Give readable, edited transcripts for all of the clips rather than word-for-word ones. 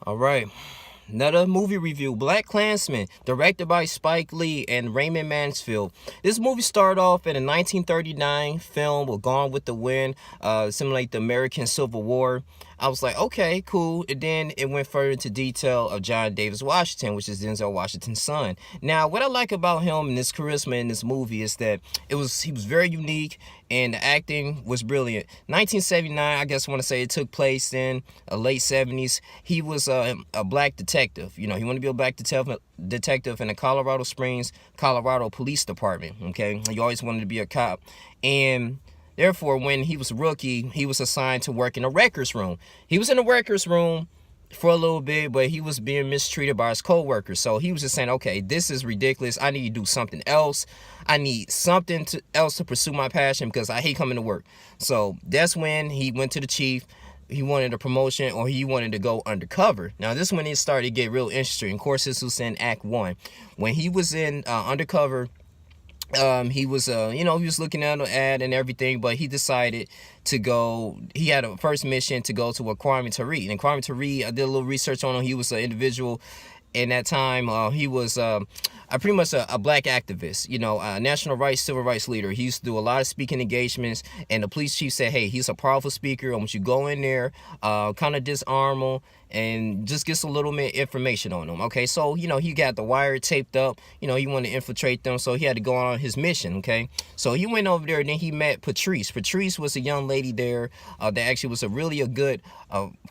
All right. Another movie review, Blackkklansman, directed by Spike Lee and Raymond Mansfield. This movie started off in a 1939 film with Gone with the Wind, simulate the American Civil War. I was like, okay, cool. And then it went further into detail of John Davis Washington, which is Denzel Washington's son. Now, what I like about him and his charisma in this movie is that he was very unique and the acting was brilliant. 1979, I guess I want to say it took place in late 70s. He was a black detective. You know, he wanted to be a black detective in the Colorado Springs, Colorado Police Department. Okay, he always wanted to be a cop, and therefore, when he was a rookie, he was assigned to work in a records room. He was in the records room for a little bit, but he was being mistreated by his co-workers. So he was just saying, okay, this is ridiculous. I need to do something else. I need something else to pursue my passion because I hate coming to work. So that's when he went to the chief. He wanted a promotion or he wanted to go undercover. Now, this is when it started to get real interesting. Of course, this was in Act 1. When he was in undercover, he was he was looking at an ad and everything, but he decided to go. He had a first mission to go to a Kwame Ture. And Kwame Ture, I did a little research on him. He was an individual in that time. He was pretty much a black activist, a national rights, civil rights leader. He used to do a lot of speaking engagements, and the police chief said, hey, he's a powerful speaker. I want you to go in there, kind of disarm him, and just get some little bit information on them. Okay, so he got the wire taped up. He wanted to infiltrate them, so he had to go on his mission. Okay, so he went over there and then he met Patrice. Patrice was a young lady there that actually was a good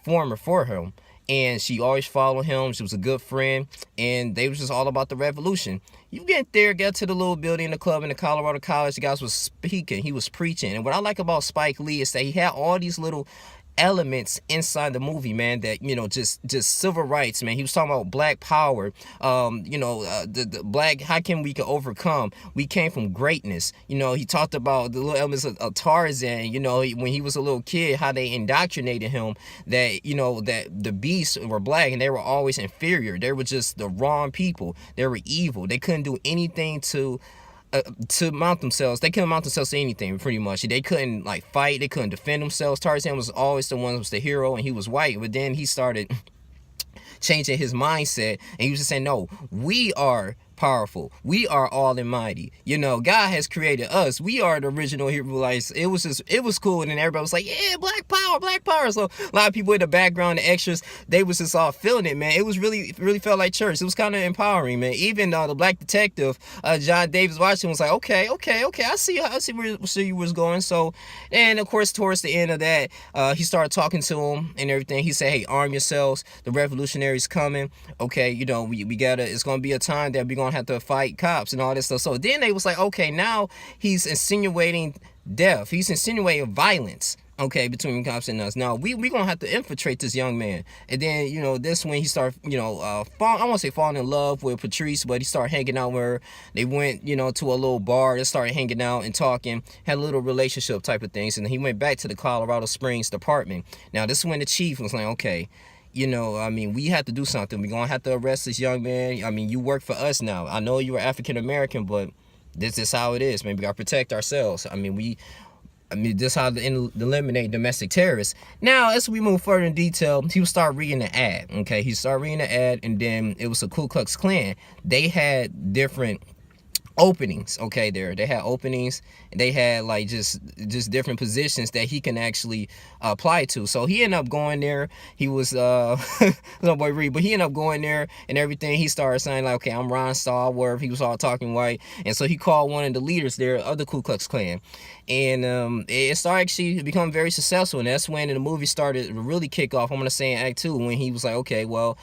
former for him, and she always followed him. She was a good friend, and they was just all about the revolution. You get there, get to the little building, the club in the Colorado College. The guy was speaking, he was preaching, and what I like about Spike Lee is that he had all these little elements inside the movie, man, that just civil rights, man. He was talking about black power, the black, how can we overcome, we came from greatness. He talked about the little elements of Tarzan, when he was a little kid, how they indoctrinated him that that the beasts were black and they were always inferior, they were just the wrong people, they were evil, they couldn't do anything to mount themselves. They couldn't mount themselves to anything, pretty much. They couldn't fight, they couldn't defend themselves. Tarzan was always the one who was the hero, and he was white. But then he started changing his mindset, and he was just saying, no, we are powerful, we are all and mighty. God has created us, we are the original Hebrewites. It was cool, and then everybody was like, yeah, black power, black power. So a lot of people in the background, the extras, they was just all feeling it, man. It was really felt like church. It was kind of empowering, man. Even the black detective, John Davis Washington, was like, okay, I see where you was going. So, and of course, towards the end of that, he started talking to him and everything. He said, hey, arm yourselves, the revolutionaries coming. Okay, we gotta, it's gonna be a time that we're gonna have to fight cops and all this stuff. So then they was like, okay, now he's insinuating death, he's insinuating violence, okay, between cops and us. Now we gonna have to infiltrate this young man. And then this when he started I want to say falling in love with Patrice, but he started hanging out with her. They went to a little bar, they started hanging out and talking, had a little relationship type of things, and he went back to the Colorado Springs department. Now this is when the chief was like, okay, we have to do something. We're going to have to arrest this young man. You work for us now. I know you were African American, but this is how it is, man. We got to protect ourselves. This is how to eliminate domestic terrorists. Now, as we move further in detail, he would start reading the ad. Okay, he started reading the ad, and then it was a Ku Klux Klan. They had different openings. Okay, they had openings, and they had just different positions that he can actually apply to. So he ended up going there. He was no boy Reed, but he ended up going there and everything. He started saying okay, I'm Ron Stallworth. He was all talking white, and so he called one of the leaders there of the Ku Klux Klan, and it started actually to become very successful. And that's when the movie started to really kick off. I'm gonna say in Act 2, when he was like, okay, well,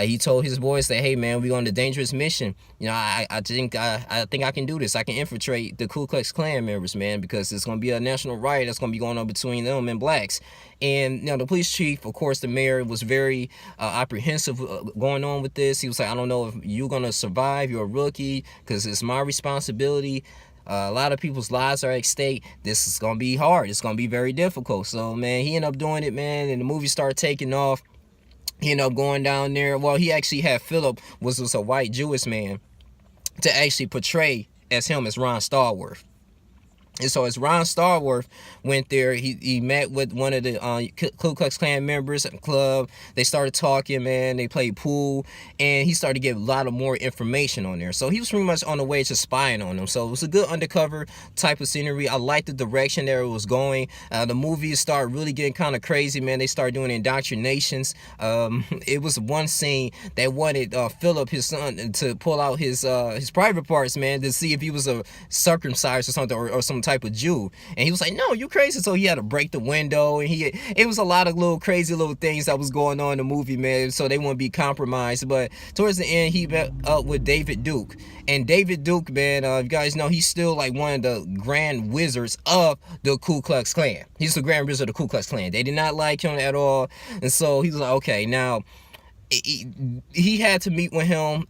he told his boys that, hey man, we're on a dangerous mission. I think I can do this. I can infiltrate the Ku Klux Klan members, man, because it's gonna be a national riot that's gonna be going on between them and blacks. And the police chief, of course, the mayor, was very apprehensive going on with this. He was like, I don't know if you're gonna survive. You're a rookie, because it's my responsibility. A lot of people's lives are at stake. This is gonna be hard. It's gonna be very difficult. So man, he ended up doing it, man, and the movie started taking off. He ended up going down there. Well, he actually had Philip, was a white Jewish man, to actually portray as him as Ron Stallworth. And so as Ron Starworth went there, he met with one of the Ku Klux Klan members at the club. They started talking, man. They played pool, and he started to get a lot of more information on there. So he was pretty much on the way to spying on them. So it was a good undercover type of scenery. I liked the direction that it was going. The movies started really getting kind of crazy, man. They started doing indoctrinations. It was one scene that wanted Philip, his son, to pull out his private parts, man, to see if he was a circumcised or something, or some type of Jew. And he was like, no, you crazy. So he had to break the window, and it was a lot of little crazy little things that was going on in the movie, man, so they wouldn't be compromised. But towards the end, he met up with David Duke. And David Duke, man, you guys know he's still like one of the grand wizards of the Ku Klux Klan. He's the grand wizard of the Ku Klux Klan. They did not like him at all. And so he was like, okay, now he had to meet with him.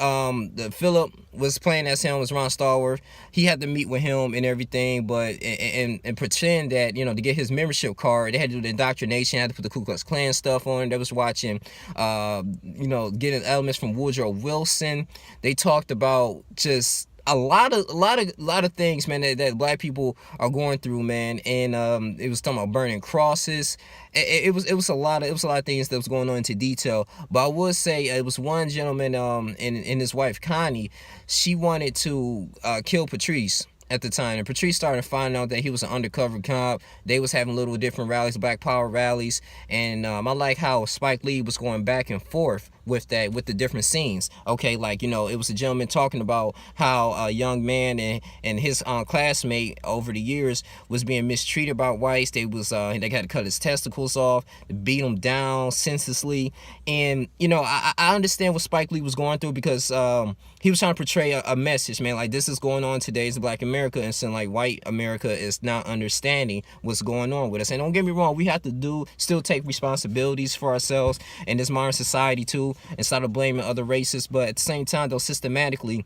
Philip was playing as him, was Ron Starworth. He had to meet with him and everything, but and pretend that, to get his membership card, they had to do the indoctrination, had to put the Ku Klux Klan stuff on. They was watching, getting elements from Woodrow Wilson. They talked about just a lot of things, man, that black people are going through, man. And it was talking about burning crosses. It was a lot of things that was going on into detail. But I would say it was one gentleman, and his wife Connie. She wanted to kill Patrice at the time, and Patrice started finding out that he was an undercover cop. They was having little different rallies, Black Power rallies, and I like how Spike Lee was going back and forth with the different scenes. Okay, like, it was a gentleman talking about how a young man and his classmate over the years was being mistreated by whites. They had to cut his testicles off, beat him down senselessly. And I understand what Spike Lee was going through, because he was trying to portray a message, man, like, this is going on today's Black America, and so like white America is not understanding what's going on with us. And don't get me wrong, we have to still take responsibilities for ourselves in this modern society too, instead of blaming other races. But at the same time, though, systematically,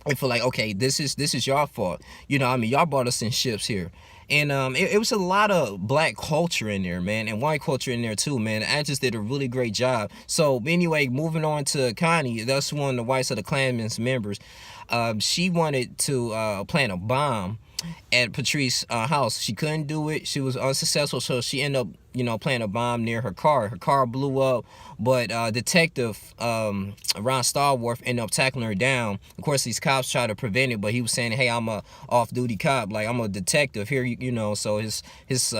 I feel like, okay, this is your fault. Y'all brought us in ships here. And it was a lot of black culture in there, man, and white culture in there too, man. I just did a really great job. So anyway, moving on to Connie, that's one of the whites of the Klansman's members. She wanted to plant a bomb at Patrice's house. She couldn't do it. She was unsuccessful, so she ended up, planting a bomb near her car. Her car blew up, but Detective Ron Starworth ended up tackling her down. Of course, these cops tried to prevent it, but he was saying, hey, I'm a off-duty cop. Like, I'm a detective here, so his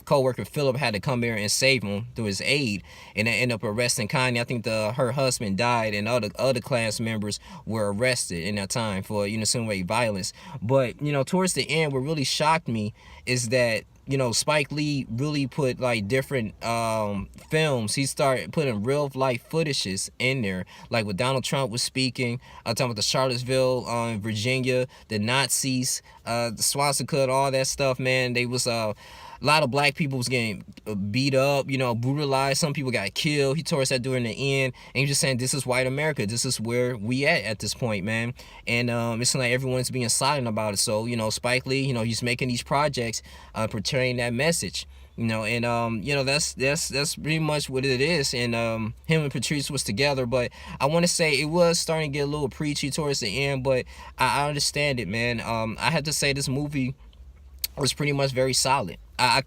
co-worker Philip had to come here and save him through his aid, and they ended up arresting Connie. I think her husband died, and other class members were arrested in that time for insinuating violence. But towards the end, what really shocked me is that Spike Lee really put like different films. He started putting real life footages in there, like when Donald Trump was speaking. I'm talking about the Charlottesville, Virginia, the Nazis, the swastika, all that stuff, man. They was a lot of black people was getting beat up, brutalized. Some people got killed. He told us that during the end, and he was just saying, this is white America. This is where we at this point, man. And it's like everyone's being silent about it. So, Spike Lee, he's making these projects portraying that message. That's pretty much what it is. And him and Patrice was together, but I want to say it was starting to get a little preachy towards the end, but I understand it, man. I had to say this movie was pretty much very solid. I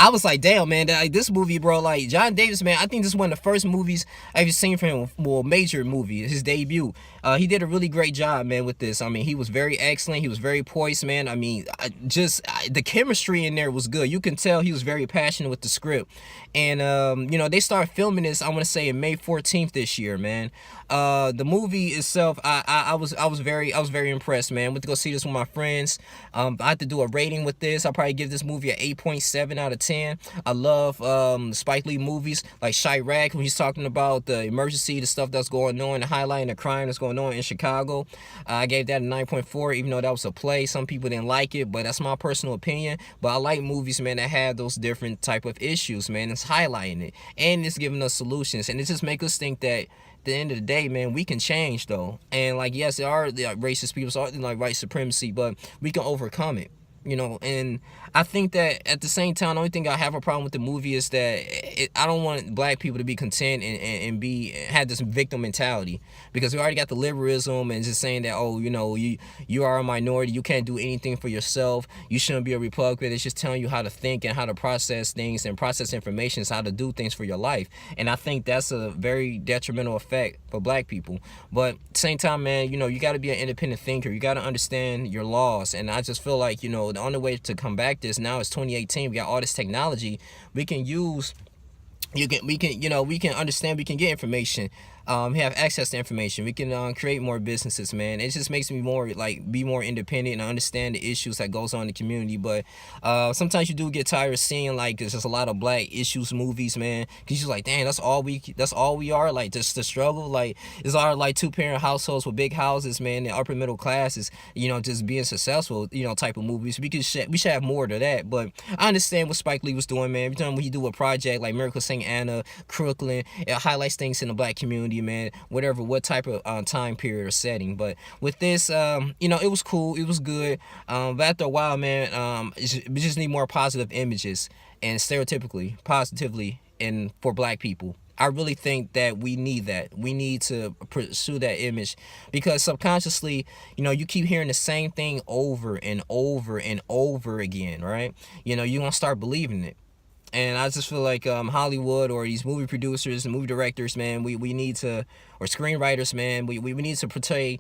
was like, damn, man, this movie, bro, like, John Davis, man, I think this is one of the first movies I've ever seen from him, well, major movie, his debut. He did a really great job, man, with this. I mean, he was very excellent. He was very poised, man. I mean, the chemistry in there was good. You can tell he was very passionate with the script. And, they started filming this, I want to say, in May 14th this year, man. The movie itself, I was very impressed, man. Went to go see this with my friends. I had to do a rating with this. I'll probably give this movie an 8.7 out of 10. I love Spike Lee movies like Chirac, when he's talking about the emergency, the stuff that's going on, and highlighting the crime that's going on in Chicago. I gave that a 9.4, even though that was a play. Some people didn't like it, but that's my personal opinion. But I like movies, man, that have those different type of issues, man. It's highlighting it, and it's giving us solutions, and it just makes us think that at the end of the day, man, we can change, though. And like, yes, there are racist people, so like white supremacy, but we can overcome it. And I think that at the same time, the only thing I have a problem with the movie is that I don't want black people to be content and be have this victim mentality, because we already got the liberalism and just saying that, oh, you are a minority, you can't do anything for yourself, you shouldn't be a Republican. It's just telling you how to think and how to process things and process information, is how to do things for your life. And I think that's a very detrimental effect for black people. But at the same time, man, you got to be an independent thinker. You got to understand your laws. And I just feel like, the only way to combat this now is 2018. We got all this technology we can use. We can understand, we can get information, have access to information, we can create more businesses, man. It just makes me be more independent and understand the issues that goes on in the community. But sometimes you do get tired of seeing there's just a lot of black issues movies, man, because you're like, dang, that's all we are, just the struggle. It's our 2-parent households with big houses, man, the upper middle classes, just being successful, type of movies. We should have more to that. But I understand what Spike Lee was doing, man. Every time when you do a project like Miracle St. Anna, Crooklyn, it highlights things in the black community, man, what type of time period or setting. But with this, it was cool, it was good. But after a while, man, we just need more positive images, and stereotypically positively, and for black people. I really think that we need that. We need to pursue that image, because subconsciously, you keep hearing the same thing over and over and over again, right? You're going to start believing it. And I just feel like Hollywood, or these movie producers and movie directors, man, we need to, or screenwriters, man, we need to portray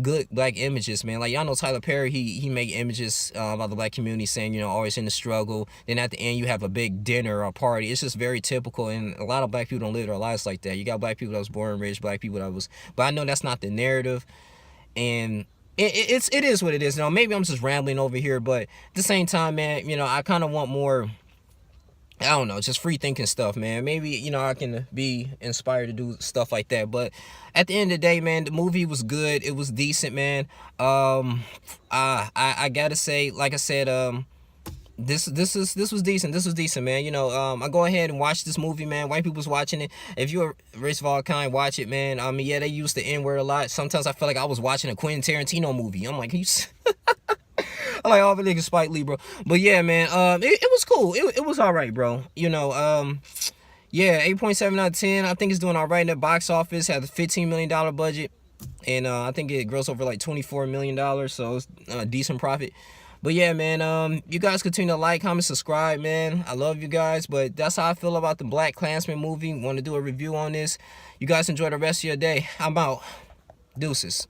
good black images, man. Y'all know Tyler Perry, he make images about the black community, saying, always in the struggle. Then at the end you have a big dinner or party. It's just very typical, and a lot of black people don't live their lives like that. You got black people that was born rich, black people but I know that's not the narrative. And it is what it is. Maybe I'm just rambling over here, but at the same time, man, I kind of want more, I don't know, just free thinking stuff, man. Maybe, I can be inspired to do stuff like that. But at the end of the day, man, the movie was good. It was decent, man. I gotta say, like I said, this was decent. This was decent, man. I go ahead and watch this movie, man. White people's watching it. If you're a race of all kind, watch it, man. Yeah, they use the N-word a lot. Sometimes I feel like I was watching a Quentin Tarantino movie. I'm like, I like all the niggas Spike Lee, bro. But yeah, man, it was cool. It was all right, bro. Yeah, 8.7 out of 10. I think it's doing all right in the box office. Had a $15 million budget, and I think it grossed over $24 million, so it's a decent profit. But yeah, man, you guys continue to like, comment, subscribe, man. I love you guys. But that's how I feel about the Blackkklansman movie. Want to do a review on this. You guys enjoy the rest of your day. I'm out. Deuces.